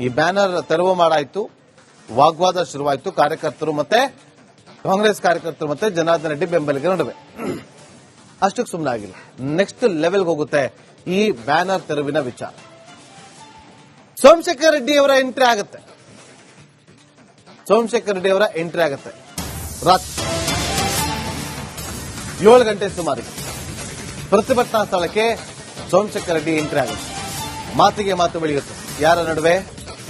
ಈ ಬ್ಯಾನರ್ ತೆರವು ಮಾಡಾಯ್ತು, ವಾಗ್ವಾದ ಶುರುವಾಯಿತು ಕಾರ್ಯಕರ್ತರು ಮತ್ತೆ ಕಾಂಗ್ರೆಸ್ ಕಾರ್ಯಕರ್ತರು ಮತ್ತೆ ಜನಾರ್ದನ್ ರೆಡ್ಡಿ ಬೆಂಬಲಿಗರ ನಡುವೆ. ಅಷ್ಟಕ್ಕೆ ಸುಮ್ಮನೆ ಆಗಿಲ್ಲ, ನೆಕ್ಸ್ಟ್ ಲೆವೆಲ್ಗೆ ಹೋಗುತ್ತೆ ಈ ಬ್ಯಾನರ್ ತೆರವಿನ ವಿಚಾರ. ಸೋಮಶೇಖರ್ ರೆಡ್ಡಿ ಅವರ ಎಂಟ್ರಿ ಆಗುತ್ತೆ. ಸೋಮಶೇಖರ್ ರೆಡ್ಡಿ ಅವರ ಎಂಟ್ರಿ ಆಗುತ್ತೆ ರಾತ್ರಿ 7 ಗಂಟೆ ಸುಮಾರಿಗೆ ಪ್ರತಿಭಟನಾ ಸ್ಥಳಕ್ಕೆ ಸೋಮಶೇಖರ್ ರೆಡ್ಡಿ ಎಂಟ್ರಿ ಆಗುತ್ತೆ. ಮಾತಿಗೆ ಮಾತು ಬೆಳೆಯುತ್ತೆ. ಯಾರ ನಡುವೆ?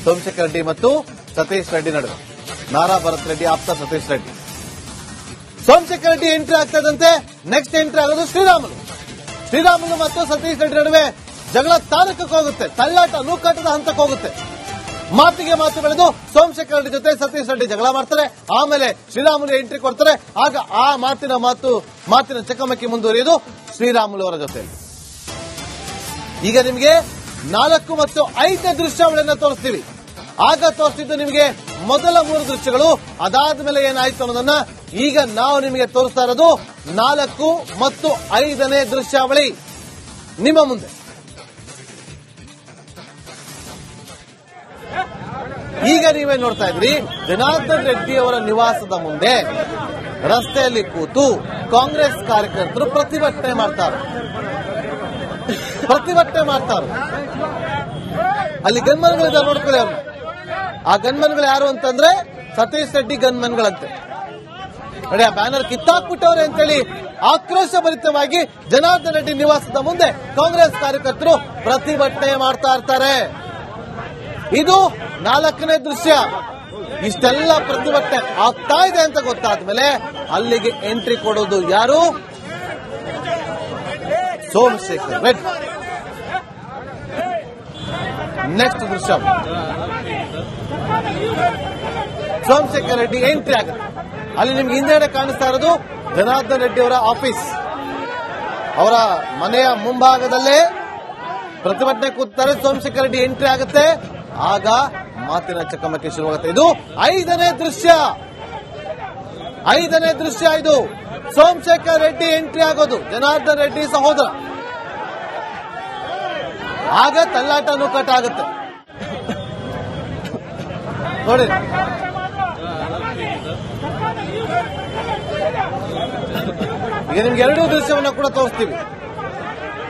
ಸೋಮಶೇಖರ್ ರೆಡ್ಡಿ ಮತ್ತು ಸತೀಶ್ ರೆಡ್ಡಿ ನಡುವೆ. ನಾರಾ ಭರತ್ ರೆಡ್ಡಿ ಆಪ್ತ ಸತೀಶ್ ರೆಡ್ಡಿ. ಸೋಮಶೇಖರ್ ರೆಡ್ಡಿ ಎಂಟ್ರಿ ಆಗ್ತದಂತೆ. ನೆಕ್ಸ್ಟ್ ಎಂಟ್ರಿ ಆಗೋದು ಶ್ರೀರಾಮುಲು ಮತ್ತು ಸತೀಶ್ ರೆಡ್ಡಿ ನಡುವೆ ಜಗಳ ತಾರಕಕ್ಕೆ ಹೋಗುತ್ತೆ. ತಳ್ಳಾಟ ನೂಕಾಟದ ಹಂತಕ್ಕೆ ಹೋಗುತ್ತೆ. ಮಾತಿಗೆ ಮಾತು ಬೆಳೆದು ಸೋಮಶೇಖರ್ ರೆಡ್ಡಿ ಜೊತೆ ಸತೀಶ್ ರೆಡ್ಡಿ ಜಗಳ ಮಾಡ್ತಾರೆ. ಆಮೇಲೆ ಶ್ರೀರಾಮುಲು ಎಂಟ್ರಿ ಕೊಡ್ತಾರೆ. ಆಗ ಆ ಮಾತಿನ ಚಕಮಕಿ ಮುಂದುವರಿಯೋದು ಶ್ರೀರಾಮುಲು ಅವರ ಜೊತೆ. ಈಗ ನಿಮಗೆ 4 ಮತ್ತು 5ನೇ ದೃಶ್ಯಾವಳಿಯನ್ನು ತೋರಿಸ್ತೀವಿ. ಆಗ ತೋರಿಸಿದ್ದು ನಿಮಗೆ ಮೊದಲ 3 ದೃಶ್ಯಗಳು. ಅದಾದ ಮೇಲೆ ಏನಾಯ್ತು ಅನ್ನೋದನ್ನ ಈಗ ನಾವು ನಿಮಗೆ ತೋರಿಸ್ತಾ ಇರೋದು 4 ಮತ್ತು 5ನೇ ದೃಶ್ಯಾವಳಿ ನಿಮ್ಮ ಮುಂದೆ. ಈಗ ನೀವೇ ನೋಡ್ತಾ ಇದ್ರಿ, ಜನಾರ್ದನ್ ರೆಡ್ಡಿ ಅವರ ನಿವಾಸದ ಮುಂದೆ ರಸ್ತೆಯಲ್ಲಿ ಕೂತು ಕಾಂಗ್ರೆಸ್ ಕಾರ್ಯಕರ್ತರು ಪ್ರತಿಭಟನೆ ಮಾಡ್ತಾರೆ. ಅಲ್ಲಿ ಗನ್ಮನ್ಗಳಿದ್ದಾರೆ, ನೋಡ್ಕೊಳ್ಳಿ ಅವರು. ಆ ಗನ್ಮನ್ಗಳು ಯಾರು ಅಂತಂದ್ರೆ ಸತೀಶ್ ರೆಡ್ಡಿ ಗನ್ಮನ್ಗಳಂತೆ. ನೋಡಿ, ಆ ಬ್ಯಾನರ್ ಕಿತ್ತಾಕ್ಬಿಟ್ಟವ್ರೆ ಅಂತೇಳಿ ಆಕ್ರೋಶಭರಿತವಾಗಿ ಜನಾರ್ದನ್ ರೆಡ್ಡಿ ನಿವಾಸದ ಮುಂದೆ ಕಾಂಗ್ರೆಸ್ ಕಾರ್ಯಕರ್ತರು ಪ್ರತಿಭಟನೆ ಮಾಡ್ತಾ ಇರ್ತಾರೆ. ಇದು 4ನೇ ದೃಶ್ಯ. ಇಷ್ಟೆಲ್ಲ ಪ್ರತಿಭಟನೆ ಆಗ್ತಾ ಇದೆ ಅಂತ ಗೊತ್ತಾದ್ಮೇಲೆ ಅಲ್ಲಿಗೆ ಎಂಟ್ರಿ ಕೊಡೋದು ಯಾರು? ಸೋಮಶೇಖರ್ ರೆಡ್ಡಿ. ನೆಕ್ಸ್ಟ್ ದೃಶ್ಯ, ಸೋಮಶೇಖರ್ ರೆಡ್ಡಿ ಎಂಟ್ರಿ ಆಗುತ್ತೆ. ಅಲ್ಲಿ ನಿಮ್ಗೆ ಹಿಂದೆಡೆ ಕಾಣಿಸ್ತಾ ಇರೋದು ಜನಾರ್ದನ್ ರೆಡ್ಡಿ ಅವರ ಆಫೀಸ್. ಅವರ ಮನೆಯ ಮುಂಭಾಗದಲ್ಲೇ ಪ್ರತಿಭಟನೆ ಕೂತಾರೆ. ಸೋಮಶೇಖರ್ ರೆಡ್ಡಿ ಎಂಟ್ರಿ ಆಗುತ್ತೆ. ಆಗ ಮಾತಿನ ಚಕಮಕಿ ಶುರುವಾಗುತ್ತೆ. ಇದು 5ನೇ ದೃಶ್ಯ. ಇದು ಸೋಮಶೇಖರ್ ರೆಡ್ಡಿ ಎಂಟ್ರಿ ಆಗೋದು, ಜನಾರ್ದನ್ ರೆಡ್ಡಿ ಸಹೋದರ. ಆಗ ತಳ್ಳಾಟ ನೂಕಾಟ ಆಗುತ್ತೆ. ನೋಡಿ, ಈಗ ನಿಮ್ಗೆ 2 ದೃಶ್ಯವನ್ನು ಕೂಡ ತೋರಿಸ್ತೀವಿ.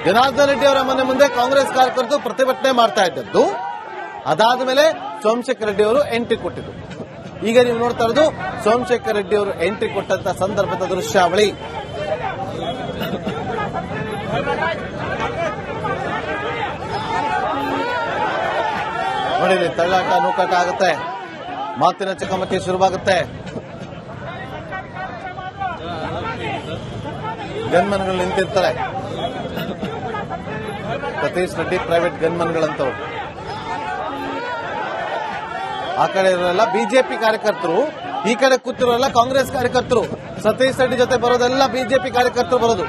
ಜನಾರ್ದನ್ ರೆಡ್ಡಿ ಅವರ ಮನೆ ಮುಂದೆ ಕಾಂಗ್ರೆಸ್ ಕಾರ್ಯಕರ್ತರು ಪ್ರತಿಭಟನೆ ಮಾಡ್ತಾ ಇದ್ದದ್ದು. ಅದಾದ ಮೇಲೆ ಸೋಮಶೇಖರ್ ರೆಡ್ಡಿ ಅವರು ಎಂಟ್ರಿ ಕೊಟ್ಟಿದ್ದು. ಈಗ ನೀವು ನೋಡ್ತಾ ಇರೋದು ಸೋಮಶೇಖರ್ ರೆಡ್ಡಿ ಅವರು ಎಂಟ್ರಿ ಕೊಟ್ಟಂತ ಸಂದರ್ಭದ ದೃಶ್ಯಾವಳಿ. ನೋಡಿ, ತಳ್ಳಾಟ ನೂಕಾಟ ಆಗುತ್ತೆ, ಮಾತಿನ ಚಕಮಕಿ ಶುರುವಾಗುತ್ತೆ. ಗನ್ಮನ್ಗಳು ನಿಂತಿರ್ತಾರೆ. ಸತೀಶ್ ರೆಡ್ಡಿ ಪ್ರೈವೇಟ್ ಗನ್ಮನ್ಗಳಂತವ್ರು. ಆ ಕಡೆ ಇರೋರೆಲ್ಲ ಬಿಜೆಪಿ ಕಾರ್ಯಕರ್ತರು, ಈ ಕಡೆ ಕೂತಿರೋರೆಲ್ಲ ಕಾಂಗ್ರೆಸ್ ಕಾರ್ಯಕರ್ತರು. ಸತೀಶ್ ರೆಡ್ಡಿ ಜೊತೆ ಬರೋದೆಲ್ಲ ಬಿಜೆಪಿ ಕಾರ್ಯಕರ್ತರು ಬರೋದು.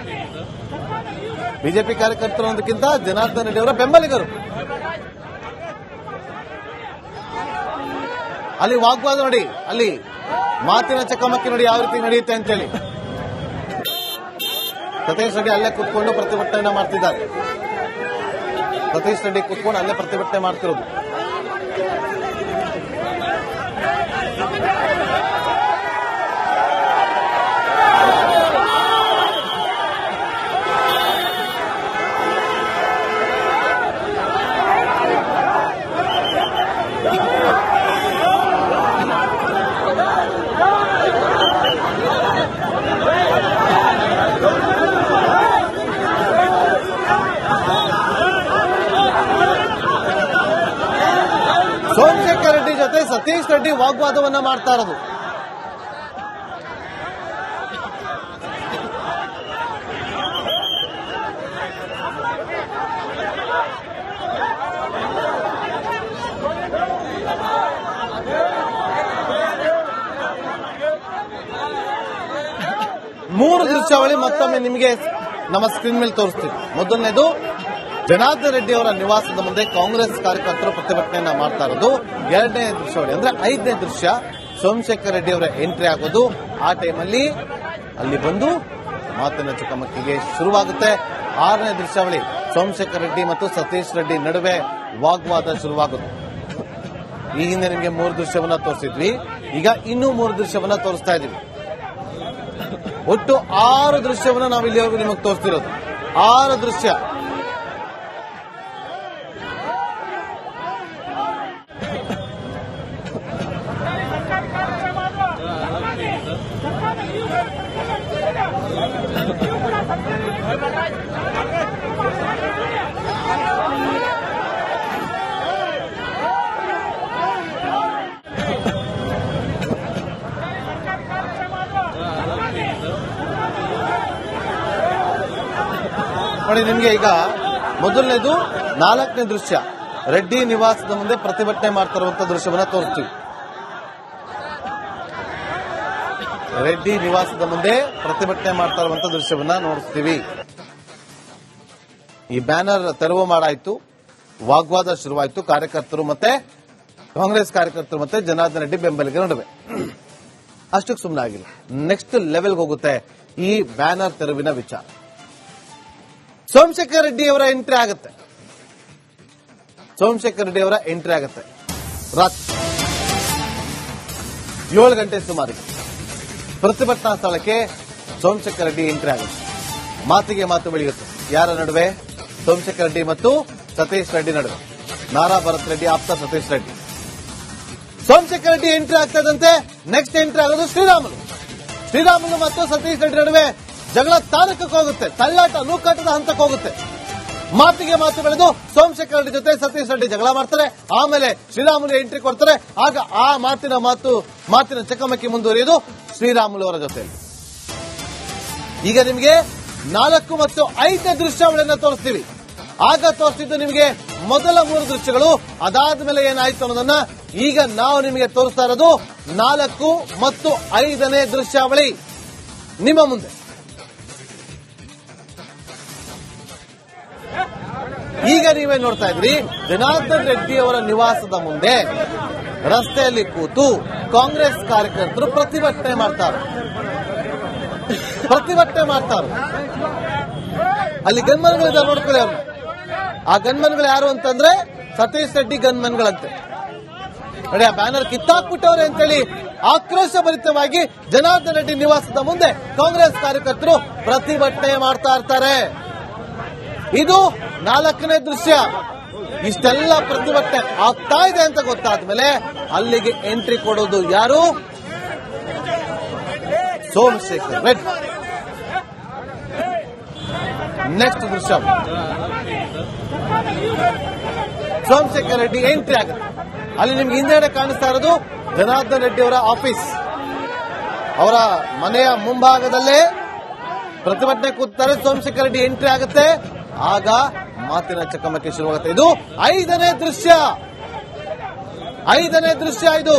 ಬಿಜೆಪಿ ಕಾರ್ಯಕರ್ತರು ಅನ್ನೋದಕ್ಕಿಂತ ಜನಾರ್ದನ್ ರೆಡ್ಡಿ ಅವರ ಬೆಂಬಲಿಗರು. ಅಲ್ಲಿ ವಾಗ್ವಾದ ನೋಡಿ, ಅಲ್ಲಿ ಮಾತಿನ ಚಕಮಕಿ ನೋಡಿ ಯಾವ ರೀತಿ ನಡೆಯುತ್ತೆ ಅಂತೇಳಿ. ಸತೀಶ್ ರೆಡ್ಡಿ ಅಲ್ಲೇ ಕೂತ್ಕೊಂಡು ಪ್ರತಿಭಟನೆ ಮಾಡ್ತಿದ್ದಾರೆ. ಸತೀಶ್ ರೆಡ್ಡಿ ಕೂತ್ಕೊಂಡು ಅಲ್ಲೇ ಪ್ರತಿಭಟನೆ ಮಾಡ್ತಿರೋದು. ಸೋಮಶೇಖರ್ ರೆಡ್ಡಿ ಜೊತೆ ಸತೀಶ್ ರೆಡ್ಡಿ ವಾಗ್ವಾದವನ್ನ ಮಾಡ್ತಾ ಇರೋದು. ಮೂರು ದೃಶ್ಯಾವಳಿ ಮತ್ತೊಮ್ಮೆ ನಿಮಗೆ ನಮ್ಮ ಸ್ಕ್ರೀನ್ ಮೇಲೆ ತೋರಿಸ್ತೀವಿ. ಮೊದಲನೇದು ಜನಾರ್ದನ್ ರೆಡ್ಡಿ ಅವರ ನಿವಾಸದ ಮುಂದೆ ಕಾಂಗ್ರೆಸ್ ಕಾರ್ಯಕರ್ತರು ಪ್ರತಿಭಟನೆಯನ್ನ ಮಾಡ್ತಾ ಇರೋದು. ಎರಡನೇ ದೃಶ್ಯಾವಳಿ ಅಂದ್ರೆ 5ನೇ ದೃಶ್ಯ, ಸೋಮಶೇಖರ್ ರೆಡ್ಡಿ ಅವರ ಎಂಟ್ರಿ ಆಗೋದು. ಆ ಟೈಮಲ್ಲಿ ಅಲ್ಲಿ ಬಂದು ಮಾತಿನ ಚಕಮಕಿಗೆ ಶುರುವಾಗುತ್ತೆ. 6ನೇ ದೃಶ್ಯಾವಳಿ, ಸೋಮಶೇಖರ್ ರೆಡ್ಡಿ ಮತ್ತು ಸತೀಶ್ ರೆಡ್ಡಿ ನಡುವೆ ವಾಗ್ವಾದ ಶುರುವಾಗುತ್ತೆ. ಈ ಹಿಂದೆ ನಿಮಗೆ 3 ದೃಶ್ಯವನ್ನ ತೋರಿಸಿದ್ವಿ. ಈಗ ಇನ್ನೂ 3 ದೃಶ್ಯವನ್ನ ತೋರಿಸ್ತಾ ಇದೀವಿ. ಒಟ್ಟು 6 ದೃಶ್ಯವನ್ನ ನಾವು ಇಲ್ಲಿವರೆಗೂ ನಿಮಗೆ ತೋರಿಸ್ತಿರೋದು. 6 ದೃಶ್ಯ. ನೋಡಿ, ನಿಮಗೆ ಈಗ ಮೊದಲನೇದು 4ನೇ ದೃಶ್ಯ. ರೆಡ್ಡಿ ನಿವಾಸದ ಮುಂದೆ ಪ್ರತಿಭಟನೆ ಮಾಡ್ತಿರುವಂತಹ ದೃಶ್ಯವನ್ನ ತೋರಿಸ್ತೀವಿ. ರೆಡ್ಡಿ ನಿವಾಸದ ಮುಂದೆ ಪ್ರತಿಭಟನೆ ಮಾಡ್ತಾ ಇರುವಂತಹ ದೃಶ್ಯವನ್ನ ನೋಡಿಸ್ತೀವಿ. ಈ ಬ್ಯಾನರ್ ತೆರವು ಮಾಡಾಯ್ತು, ವಾಗ್ವಾದ ಶುರುವಾಯಿತು ಕಾರ್ಯಕರ್ತರು ಮತ್ತೆ ಕಾಂಗ್ರೆಸ್ ಕಾರ್ಯಕರ್ತರು ಮತ್ತೆ ಜನಾರ್ದನ್ ರೆಡ್ಡಿ ಬೆಂಬಲಿಗರ ನಡುವೆ. ಅಷ್ಟಕ್ಕೆ ಸುಮ್ಮನೆ ಆಗಿಲ್ಲ, ನೆಕ್ಸ್ಟ್ ಲೆವೆಲ್ಗೆ ಹೋಗುತ್ತೆ ಈ ಬ್ಯಾನರ್ ತೆರವಿನ ವಿಚಾರ. ಸೋಮಶೇಖರ್ ರೆಡ್ಡಿ ಅವರ ಎಂಟ್ರಿ ಆಗುತ್ತೆ. ಸೋಮಶೇಖರ್ ರೆಡ್ಡಿ ಅವರ ಎಂಟ್ರಿ ಆಗುತ್ತೆ ರಾತ್ರಿ 7 ಗಂಟೆ ಸುಮಾರಿಗೆ ಪ್ರತಿಭಟನಾ ಸ್ಥಳಕ್ಕೆ ಸೋಮಶೇಖರ್ ರೆಡ್ಡಿ ಎಂಟ್ರಿ ಆಗುತ್ತೆ. ಮಾತಿಗೆ ಮಾತು ಬೆಳೆಯುತ್ತೆ. ಯಾರ ನಡುವೆ? ಸೋಮಶೇಖರ್ ರೆಡ್ಡಿ ಮತ್ತು ಸತೀಶ್ ರೆಡ್ಡಿ ನಡುವೆ. ನಾರಾ ಭರತ್ ರೆಡ್ಡಿ ಆಪ್ತ ಸತೀಶ್ ರೆಡ್ಡಿ. ಸೋಮಶೇಖರ್ ರೆಡ್ಡಿ ಎಂಟ್ರಿ ಆಗ್ತದಂತೆ. ನೆಕ್ಸ್ಟ್ ಎಂಟ್ರಿ ಆಗೋದು ಶ್ರೀರಾಮುಲು ಮತ್ತು ಸತೀಶ್ ರೆಡ್ಡಿ ನಡುವೆ ಜಗಳ ತಾರಕಕ್ಕೆ ಹೋಗುತ್ತೆ. ತಳ್ಳಾಟ ನೂಕಾಟದ ಹಂತಕ್ಕೆ ಹೋಗುತ್ತೆ. ಮಾತಿಗೆ ಮಾತು ಬೆಳೆದು ಸೋಮಶೇಖರ್ ರೆಡ್ಡಿ ಜೊತೆ ಸತೀಶ್ ರೆಡ್ಡಿ ಜಗಳ ಮಾಡ್ತಾರೆ. ಆಮೇಲೆ ಶ್ರೀರಾಮುಲು ಎಂಟ್ರಿ ಕೊಡ್ತಾರೆ. ಆಗ ಆ ಮಾತಿನ ಚಕಮಕಿ ಮುಂದುವರಿಯೋದು ಶ್ರೀರಾಮುಲು ಅವರ ಜೊತೆ. ಈಗ ನಿಮಗೆ 4 ಮತ್ತು 5ನೇ ದೃಶ್ಯಾವಳಿಯನ್ನ ತೋರಿಸ್ತೀವಿ. ಆಗ ತೋರಿಸಿದ್ದು ನಿಮಗೆ ಮೊದಲ 3 ದೃಶ್ಯಗಳು. ಅದಾದ್ಮೇಲೆ ಏನಾಯ್ತು ಅನ್ನೋದನ್ನ ಈಗ ನಾವು ನಿಮಗೆ ತೋರಿಸ್ತಾ ಇರೋದು 4 ಮತ್ತು 5ನೇ ದೃಶ್ಯಾವಳಿ ನಿಮ್ಮ ಮುಂದೆ. ಈಗ ನೀವೇ ನೋಡ್ತಾ ಇದ್ರಿ, ಜನಾರ್ದನ್ ರೆಡ್ಡಿ ಅವರ ನಿವಾಸದ ಮುಂದೆ ರಸ್ತೆಯಲ್ಲಿ ಕೂತು ಕಾಂಗ್ರೆಸ್ ಕಾರ್ಯಕರ್ತರು ಪ್ರತಿಭಟನೆ ಮಾಡ್ತಾರೆ. ಅಲ್ಲಿ ಗನ್ಮನ್ಗಳಿದ್ದಾರೆ, ನೋಡ್ಕೊಳ್ಳಿ ಅವರು. ಆ ಗನ್ಮನ್ಗಳು ಯಾರು ಅಂತಂದ್ರೆ ಸತೀಶ್ ರೆಡ್ಡಿ ಗನ್ಮನ್ಗಳಂತೆ. ನೋಡಿ, ಆ ಬ್ಯಾನರ್ ಕಿತ್ತಾಕ್ಬಿಟ್ಟವ್ರೆ ಅಂತೇಳಿ ಆಕ್ರೋಶಭರಿತವಾಗಿ ಜನಾರ್ದನ್ ರೆಡ್ಡಿ ನಿವಾಸದ ಮುಂದೆ ಕಾಂಗ್ರೆಸ್ ಕಾರ್ಯಕರ್ತರು ಪ್ರತಿಭಟನೆ ಮಾಡ್ತಾ ಇರ್ತಾರೆ. ಇದು 4ನೇ ದೃಶ್ಯ. ಇಷ್ಟೆಲ್ಲ ಪ್ರತಿಭಟನೆ ಆಗ್ತಾ ಇದೆ ಅಂತ ಗೊತ್ತಾದ್ಮೇಲೆ ಅಲ್ಲಿಗೆ ಎಂಟ್ರಿ ಕೊಡೋದು ಯಾರು? ಸೋಮಶೇಖರ್ ರೆಡ್ಡಿ. ನೆಕ್ಸ್ಟ್ ದೃಶ್ಯ, ಸೋಮಶೇಖರ್ ರೆಡ್ಡಿ ಎಂಟ್ರಿ ಆಗುತ್ತೆ. ಅಲ್ಲಿ ನಿಮ್ಗೆ ಹಿಂದೆಡೆ ಕಾಣಿಸ್ತಾ ಇರೋದು ಜನಾರ್ದನ್ ರೆಡ್ಡಿ ಅವರ ಆಫೀಸ್. ಅವರ ಮನೆಯ ಮುಂಭಾಗದಲ್ಲೇ ಪ್ರತಿಭಟನೆ ಕೂತಾರೆ. ಸೋಮಶೇಖರ್ ರೆಡ್ಡಿ ಎಂಟ್ರಿ ಆಗುತ್ತೆ. ಆಗ ಮಾತಿನ ಚಕಮಕಿ ಶುರುವಾಗುತ್ತೆ. ಇದು 5ನೇ ದೃಶ್ಯ. ಇದು